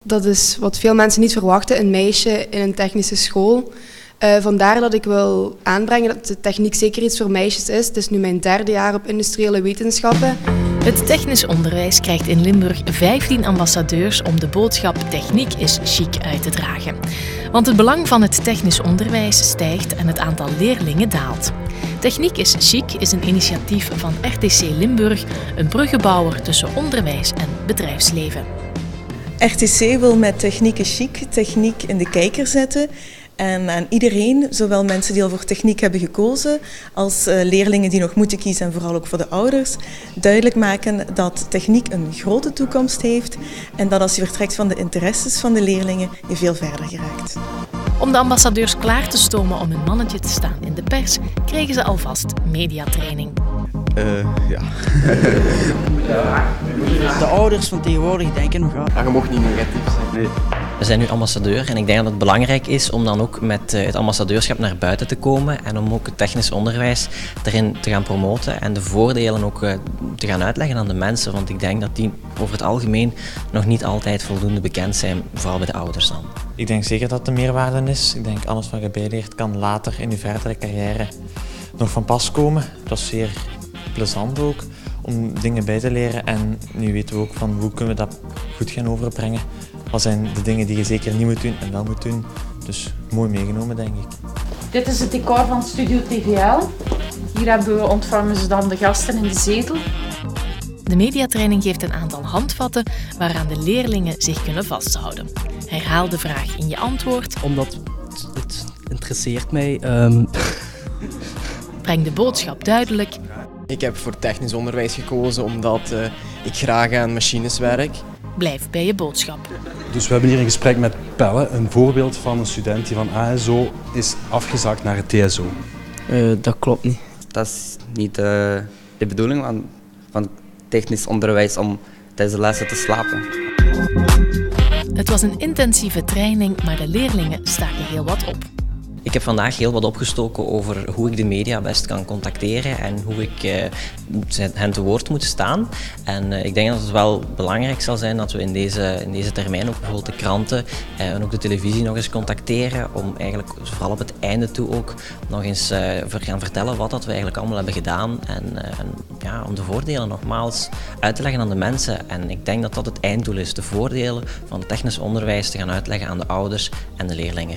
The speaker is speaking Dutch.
Dat is wat veel mensen niet verwachten, een meisje in een technische school. Vandaar dat ik wil aanbrengen dat de techniek zeker iets voor meisjes is. Het is nu mijn 3e jaar op industriële wetenschappen. Het technisch onderwijs krijgt in Limburg 15 ambassadeurs om de boodschap techniek is chic uit te dragen. Want het belang van het technisch onderwijs stijgt en het aantal leerlingen daalt. Techniek is chic is een initiatief van RTC Limburg, een bruggenbouwer tussen onderwijs en bedrijfsleven. RTC wil met Techniek is chic techniek in de kijker zetten. En aan iedereen, zowel mensen die al voor techniek hebben gekozen, als leerlingen die nog moeten kiezen en vooral ook voor de ouders, duidelijk maken dat techniek een grote toekomst heeft en dat als je vertrekt van de interesses van de leerlingen, je veel verder geraakt. Om de ambassadeurs klaar te stomen om hun mannetje te staan in de pers, kregen ze alvast mediatraining. Ja. De ouders van tegenwoordig denken nog aan. Ja, je mag niet negatief zijn. Nee. We zijn nu ambassadeur en ik denk dat het belangrijk is om dan ook met het ambassadeurschap naar buiten te komen en om ook het technisch onderwijs erin te gaan promoten en de voordelen ook te gaan uitleggen aan de mensen, want ik denk dat die over het algemeen nog niet altijd voldoende bekend zijn, vooral bij de ouders dan. Ik denk zeker dat het een meerwaarde is. Ik denk alles wat je bijleert kan later in je verdere carrière nog van pas komen. Het was zeer plezant ook om dingen bij te leren en nu weten we ook van hoe kunnen we dat goed gaan overbrengen. Wat zijn de dingen die je zeker niet moet doen en wel moet doen. Dus mooi meegenomen, denk ik. Dit is het decor van Studio TVL. Hier ontvangen ze dan de gasten in de zetel. De mediatraining geeft een aantal handvatten waaraan de leerlingen zich kunnen vasthouden. Herhaal de vraag in je antwoord. Omdat het interesseert mij. Breng de boodschap duidelijk. Ik heb voor technisch onderwijs gekozen omdat ik graag aan machines werk. Blijf bij je boodschap. Dus we hebben hier een gesprek met Pelle, een voorbeeld van een student die van ASO is afgezakt naar het TSO. Dat klopt niet. Dat is niet de bedoeling van technisch onderwijs om tijdens de lessen te slapen. Het was een intensieve training, maar de leerlingen staken heel wat op. Ik heb vandaag heel wat opgestoken over hoe ik de media best kan contacteren en hoe ik hen te woord moet staan. En ik denk dat het wel belangrijk zal zijn dat we in deze termijn ook bijvoorbeeld de kranten en ook de televisie nog eens contacteren om eigenlijk vooral op het einde toe ook nog eens gaan vertellen wat dat we eigenlijk allemaal hebben gedaan en ja, om de voordelen nogmaals uit te leggen aan de mensen. En ik denk dat dat het einddoel is, de voordelen van het technisch onderwijs te gaan uitleggen aan de ouders en de leerlingen.